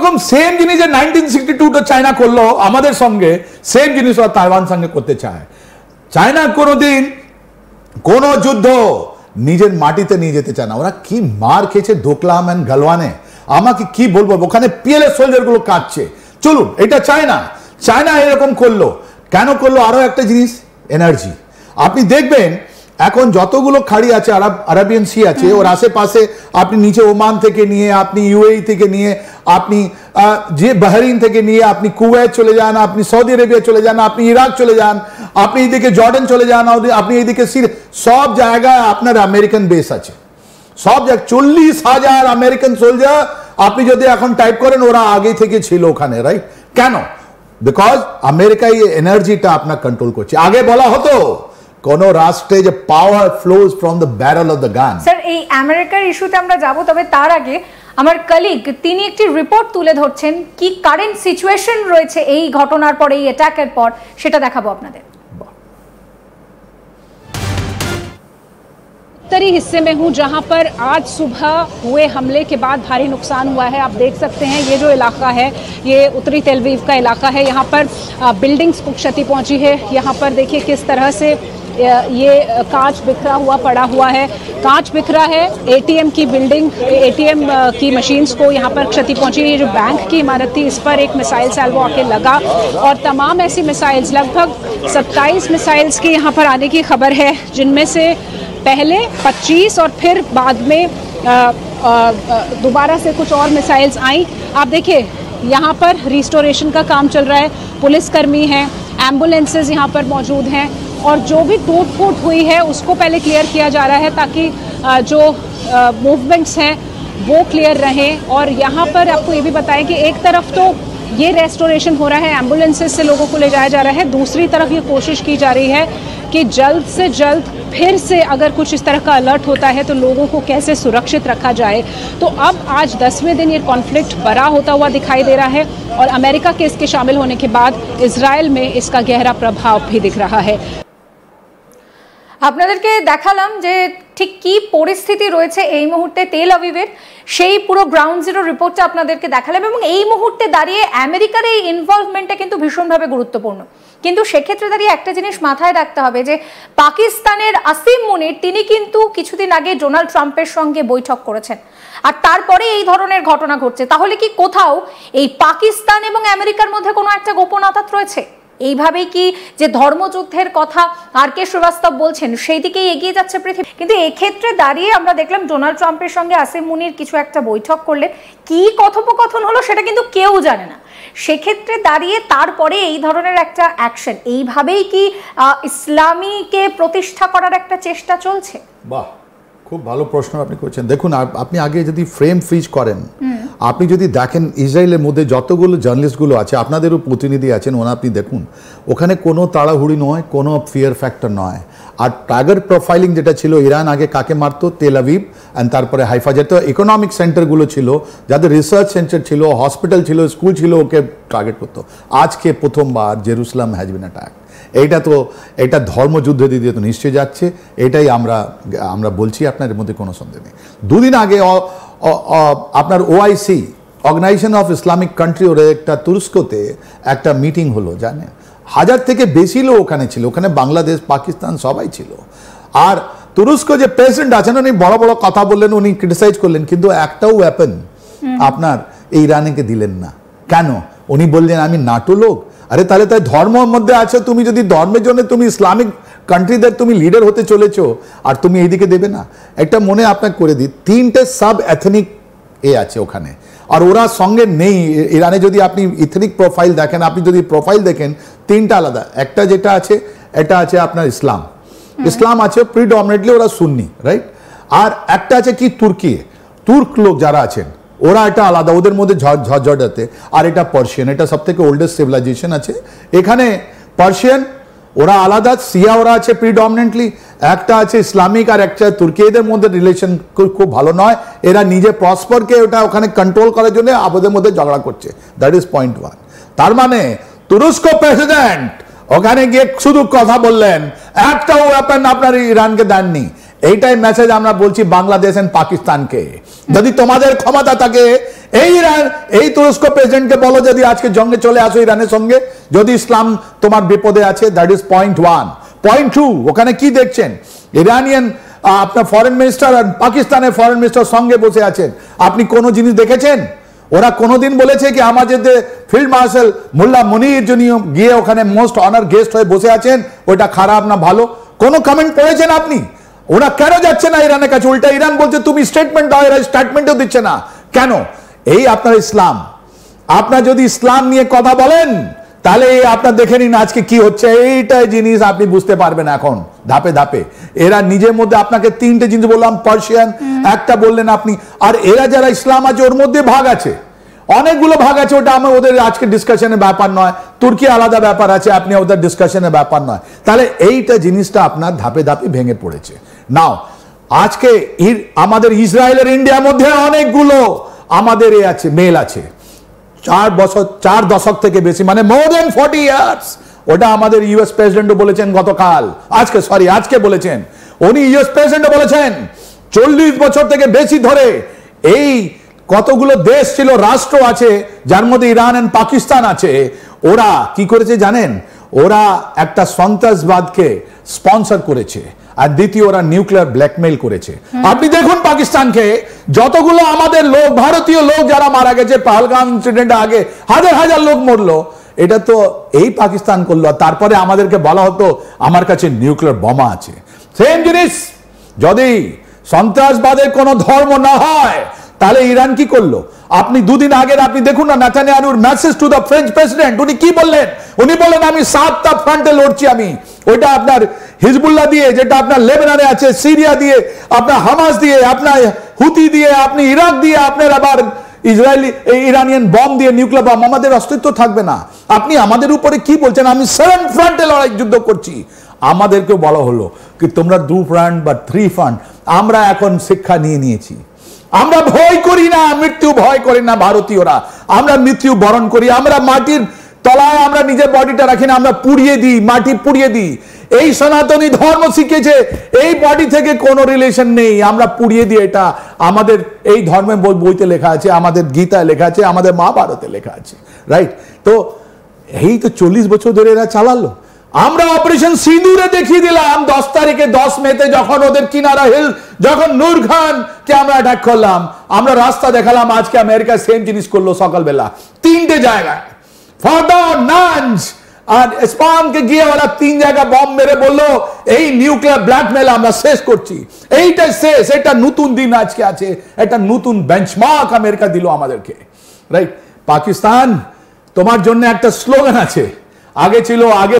যেরকম সেম জিনিস 1962 চায়না করলো আমাদের সঙ্গে, সেম জিনিস ওরা তাইওয়ান সঙ্গে করতে চায়। চায়না কোনোদিন কোন যুদ্ধ নিজের মাটিতে নিয়ে যেতে চায় না। ওরা কি মার খেয়েছে দোকলাম এন্ড গালওয়ানে, আমাকে কি বলবো, ওখানে পিএলএ সোলজার গুলো কাটছে। চলুন, এটা চায়না, চায়না এরকম করলো কেন করলো? আরো একটা জিনিস, এনার্জি। আপনি দেখবেন এখন যতগুলো খাড়ি আছে, আরাবিয়ান সি আছে, ওর আশেপাশে আপনি নিচে ওমান থেকে নিয়ে, আপনি ইউএই থেকে নিয়ে, আপনি যে বাহরিন থেকে নিয়ে, আপনি কুয়েত চলে যান, আপনি সৌদি আরবিয়া চলে যান, আপনি ইরাক চলে যান, আপনি এইদিকে জর্ডান চলে যান, আপনি এইদিকে সিরিয়া, সব জায়গায় আপনার আমেরিকান বেস আছে। সব জায়গায় 40,000 আমেরিকান সোলজার আপনি যদি এখন টাইপ করেন, ওরা আগে থেকে ছিল ওখানে, রাইট? কেন? বিকজ আমেরিকা এই এনার্জিটা আপনার কন্ট্রোল করছে। আগে বলা হতো কোন রাষ্ট্রে যে power flows from the barrel of the gun. Sir, এই আমেরিকার ইস্যুতে আমরা যাব, তবে তার আগে আমার কলিগ তিনি একটি রিপোর্ট তুলে ধরছেন কি কারেন্ট সিচুয়েশন রয়েছে এই ঘটনার পর, এই অ্যাটাকের পর, সেটা দেখাবো আপনাদের। उत्तरी हिस्से में हूँ जहाँ पर आज सुबह हुए हमले के बाद भारी नुकसान हुआ है। आप देख सकते हैं ये जो इलाका है ये उत्तरी तेल अवीव का इलाका है। यहाँ पर बिल्डिंग्स को क्षति पहुँची है। यहाँ पर देखिए किस तरह से ये कांच बिखरा हुआ पड़ा हुआ है, कांच बिखरा है। एटीएम की बिल्डिंग, एटीएम की मशीन्स को यहाँ पर क्षति पहुँची। ये जो बैंक की इमारत थी इस पर एक मिसाइल सैल्वो आके लगा और तमाम ऐसी मिसाइल्स, लगभग 27 मिसाइल्स की यहाँ पर आने की खबर है, जिनमें से पहले 25 और फिर बाद में दोबारा से कुछ और मिसाइल्स आई। आप देखिए यहाँ पर रिस्टोरेशन का काम चल रहा है, पुलिसकर्मी हैं, एम्बुलेंसेज यहाँ पर मौजूद हैं और जो भी टूट फूट हुई है उसको पहले क्लियर किया जा रहा है ताकि जो मूवमेंट्स हैं वो क्लियर रहें। और यहाँ पर आपको ये भी बताएं कि एक तरफ तो ये रेस्टोरेशन हो रहा है, एम्बुलेंसेज से लोगों को ले जाया जा रहा है, दूसरी तरफ ये कोशिश की जा रही है कि जल्द से जल्द फिर से अगर कुछ इस तरह का अलर्ट होता है तो लोगों को कैसे सुरक्षित रखा जाए। तो अब आज 10वें दिन ये कॉन्फ्लिक्ट बड़ा होता हुआ दिखाई दे रहा है और अमेरिका के इसके शामिल होने के बाद इजराइल में इसका गहरा प्रभाव भी दिख रहा है। আপনাদেরকে দেখালাম যে ঠিক কি পরিস্থিতি রয়েছে এই মুহূর্তে তেল আভিভের, সেই পুরো গ্রাউন্ড জিরো রিপোর্টটা আপনাদেরকে দেখালাম। এবং এই মুহূর্তে দাঁড়িয়ে আমেরিকার এই ইনভলভমেন্টটা কিন্তু ভীষণভাবে গুরুত্বপূর্ণ। কিন্তু সেক্ষেত্রে দাঁড়িয়ে একটা জিনিস মাথায় রাখতে হবে যে পাকিস্তানের আসিম মুনির তিনি কিন্তু কিছুদিন আগে ডোনাল্ড ট্রাম্পের সঙ্গে বৈঠক করেছেন, আর তারপরে এই ধরনের ঘটনা ঘটছে। তাহলে কি কোথাও এই পাকিস্তান এবং আমেরিকার মধ্যে কোনো একটা গোপন আঘাত রয়েছে? এইভাবেই কি যে ধর্মযুদ্ধের কথা আর কে শ্রীবাস্তব বলছেন সেই দিকেই এগিয়ে যাচ্ছে পৃথিবী? কিন্তু এক্ষেত্রে দাঁড়িয়ে আমরা দেখলাম ডোনাল্ড ট্রাম্পের সঙ্গে আসিম মুনির কিছু একটা বৈঠক করলেন, কি কথোপকথন হলো সেটা কিন্তু কেউ জানে না। সেক্ষেত্রে দাঁড়িয়ে তারপরে এই ধরনের একটা অ্যাকশন, এইভাবেই কি ইসলামীকে প্রতিষ্ঠা করার একটা চেষ্টা চলছে? বাহ, খুব ভালো প্রশ্ন আপনি করছেন। দেখুন, আপনি আগে যদি ফ্রেম ফ্রিজ করেন, আপনি যদি দেখেন ইসরায়েলের মধ্যে যতগুলো জার্নালিস্টগুলো আছে, আপনাদেরও প্রতিনিধি আছেন, আপনি দেখুন ওখানে কোনো তাড়াহুড়ি নয়, কোনো ফিয়ার ফ্যাক্টর নয়। আর টার্গেট প্রোফাইলিং যেটা ছিল, ইরান আগে কাকে মারতো? তেল আভিভ অ্যান্ড তারপরে হাইফা, যেটা ইকোনমিক সেন্টারগুলো ছিল, যাদের রিসার্চ সেন্টার ছিল, হসপিটাল ছিল, স্কুল ছিল, ওকে টার্গেট করতো। আজকে প্রথমবার জেরুসালাম হ্যাজ বিন অ্যাটাক। এটা ধর্মযুদ্ধ দিতে তো নিশ্চয় যাচ্ছে, এটাই আমরা বলছি, আপনার এর মধ্যে কোনো সন্দেহ নেই। দুদিন আগে আপনার OIC, organisation of Islamic country, ওর একটা তুরস্কতে একটা মিটিং হলো, জানেন 1000 থেকে বেশি লোক ওখানে ছিল, ওখানে বাংলাদেশ, পাকিস্তান সবাই ছিল। আর তুরস্ক যে প্রেসিডেন্ট আছেন উনি বড় বড় কথা বললেন, উনি ক্রিটিসাইজ করলেন, কিন্তু একটাও ওয়েপন আপনার এই ইরানকে দিলেন না। কেন? উনি বললেন আমি নাটো লোক। আরে তাহলে তাই ধর্মের মধ্যে আছে, তুমি যদি ধর্মের জন্য তুমি ইসলামিক কান্ট্রিদের তুমি লিডার হতে চলেছো আর তুমি এইদিকে দেবে না? একটা মনে আপনাকে করে দিই, 3টে সাব এথনিক আছে ওখানে, আর ওরা সঙ্গে নেই। ইরানে যদি আপনি ইথনিক প্রোফাইল দেখেন, আপনি যদি প্রোফাইল দেখেন, 3টা আলাদা। একটা যেটা আছে, এটা আছে আপনার ইসলাম আছে প্রিডমিনেন্টলি, ওরা সুন্নি, রাইট? আর একটা আছে কি তুর্ক লোক যারা আছেন, ওরা এটা আলাদা, ওদের মধ্যে ঝড়ঝড়াতে। আর এটা পার্সিয়ান, এটা সব থেকে ওল্ডেস্ট সিভিলাইজেশন আছে এখানে। পার্সিয়ান ওরা আলাদা, সিয়া ওরা আছে প্রিডমিনেন্টলি, একটা আছে ইসলামিক আর একটা তুর্কি। এদের মধ্যে রিলেশন খুব ভালো নয়, এরা নিজে প্রসপারকে ওটা ওখানে কন্ট্রোল করার জন্য ওদের মধ্যে ঝগড়া করছে। That is point 1। তার মানে তুরস্ক প্রেসিডেন্ট ওখানে গিয়ে শুধু কথা বললেন, একটাও ওয়েপন আপনার ইরানকে দেননি। এইটাই মেসেজ আমরা বলছি বাংলাদেশ এন্ড পাকিস্তানকে, যদি তোমাদের ক্ষমতা থাকে এই তুরস্ক প্রেসিডেন্টকে বলো যদি আজকে জঙ্গে চলে আসো ইরানের সঙ্গে, যদি ইসলাম তোমার বিপদে আছে। That is point 1। পয়েন্ট 2, ওখানে কি দেখছেন? ইরানিয়ান আপনার ফরেন মিনিস্টার আর পাকিস্তানের ফরেন মিনিস্টার সঙ্গে বসে আছেন, আপনি কোনো জিনিস দেখেছেন? ওরা কোনোদিন বলেছে কি আমাদের যে ফিল্ড মার্শাল মোল্লা মুনির যিনি গিয়ে ওখানে মোস্ট অনার গেস্ট হয়ে বসে আছেন ওটা খারাপ না ভালো? কোনো কমেন্ট করেছেন আপনি? ওরা কেন যাচ্ছে না ইরানের কাছে? উল্টা ইরান বলছে তুমি স্টেটমেন্ট দাও, এরা স্টেটমেন্টও দিচ্ছে না কেন? এই আপনার ইসলাম, আপনার যদি ইসলাম নিয়ে কথা বলেন তাহলে আপনার দেখে নিন আজকে কি হচ্ছে। এইটাই জিনিস আপনি বুঝতে পারবেন এখন ধাপে ধাপে। এরা নিজের মধ্যে আপনাকে 3টে জিনিস বললাম, পার্সিয়ান একটা বললেন আপনি, আর এরা যারা ইসলাম আছে ওর মধ্যে ভাগ আছে, অনেকগুলো ভাগ আছে। ওটা আমার ওদের আজকে ডিসকাশনের ব্যাপার নয়। তুর্কি আলাদা ব্যাপার আছে, আপনি ওদের ডিসকাশনের ব্যাপার নয়। তাহলে এইটা জিনিসটা আপনার ধাপে ধাপে ভেঙে পড়েছে। নাও আজকে আমাদের ইসরায়েলের ইন্ডিয়ার মধ্যে অনেকগুলো আমাদের এ আছে, মেল আছে 4 দশক থেকে বেশি, মানে মোর দেন 40 ইয়ার্স। ওটা আমাদের ইউএস প্রেসিডেন্টও বলেছেন গতকাল, আজকে বলেছেন, উনি ইউএস প্রেসিডেন্টও বলেছেন 40 বছর থেকে বেশি ধরে এই কতগুলো দেশ ছিল, রাষ্ট্র আছে যার মধ্যে ইরান এন্ড পাকিস্তান আছে, ওরা কি করেছে জানেন? ওরা একটা সন্ত্রাসবাদকে স্পন্সর করেছে, আর দ্বিতীয় ওরা নিউক্লিয়ার ব্ল্যাকমেইল করেছে। আপনি দেখুন পাকিস্তানকে, যতগুলো আমাদের লোক, ভারতীয় লোক যারা মারা গেছে পহলগাম ইনসিডেন্ট আগে হাজার হাজার লোক মরলো, এটা তো এই পাকিস্তান করলো। তারপরে আমাদেরকে বলা হতো আমার কাছে নিউক্লিয়ার বোমা আছে। সেম জিনিস, যদি সন্ত্রাসবাদের কোনো ধর্ম না হয় তাহলে ইরান কি করলো? আপনি দুদিন আগের আপনি দেখুন না নেতানিয়াহুর message to the French president, উনি কি বললেন? উনি বললেন আমি 7টা ফ্রন্টে লড়ছি, আমি ওইটা আপনার হিজবুল্লাহ দিয়ে, যেটা আপনার লেবাননে আছে, সিরিয়া দিয়ে, আপনার হামাস দিয়ে, আপনার হুতি দিয়ে, আপনি ইরাক দিয়ে, আপনার আবার ইরানিয়ান বম দিয়ে, নিউক্লিয়ার বম, আমাদের অস্তিত্ব থাকবে না। আপনি আমাদের উপরে কি বলছেন? আমি 7 ফ্রন্টে লড়াই যুদ্ধ করছি। আমাদেরকে বলা হলো কি তোমরা 2 ফ্রন্ট বা 3 ফ্রন্ট। আমরা এখন শিক্ষা নিয়েছি, আমরা ভয় করি না, মৃত্যু ভয় করি না ভারতীয়রা। আমরা মৃত্যু বরণ করি, আমরা মাটির তলায় আমরা নিজের বডিটা রাখি না, আমরা পুড়িয়ে দিই, মাটি পুড়িয়ে দিই। এই সনাতনী ধর্ম শিখেছে এই বডি থেকে কোনো রিলেশন নেই, আমরা পুড়িয়ে দিই। এটা আমাদের এই ধর্মের বইতে লেখা আছে, আমাদের গীতায় লেখা আছে, আমাদের মহাভারতে লেখা আছে, রাইট? তো এই তো 40 বছর ধরে এরা চালালো। আমরা অপারেশন সিঁদুরে দেখিয়ে দিলাম 10 তারিখে 10 মেতে, যখন ওদের কিনারা হিল, যখন নূর খান কে আমরা অ্যাটাক করলাম, আমরা রাস্তা দেখালাম। আজকে আমেরিকা সেম জিনিস করলো সকালবেলা 3টে জায়গায়, ফরডন, নাঞ্জ আর ইস্পাহানকে গিয়ে ওরা 3 জায়গায় বম মেরে বললো এই নিউক্লিয়ার ব্ল্যাকমেল আমরা শেষ করছি। এইটা শেষ, এটা নতুন দিন আজকে আছে, একটা নতুন বেঞ্চমার্ক আমেরিকা দিল আমাদেরকে, রাইট? পাকিস্তান তোমার জন্য একটা স্লোগান আছে, আগে ছিল আগে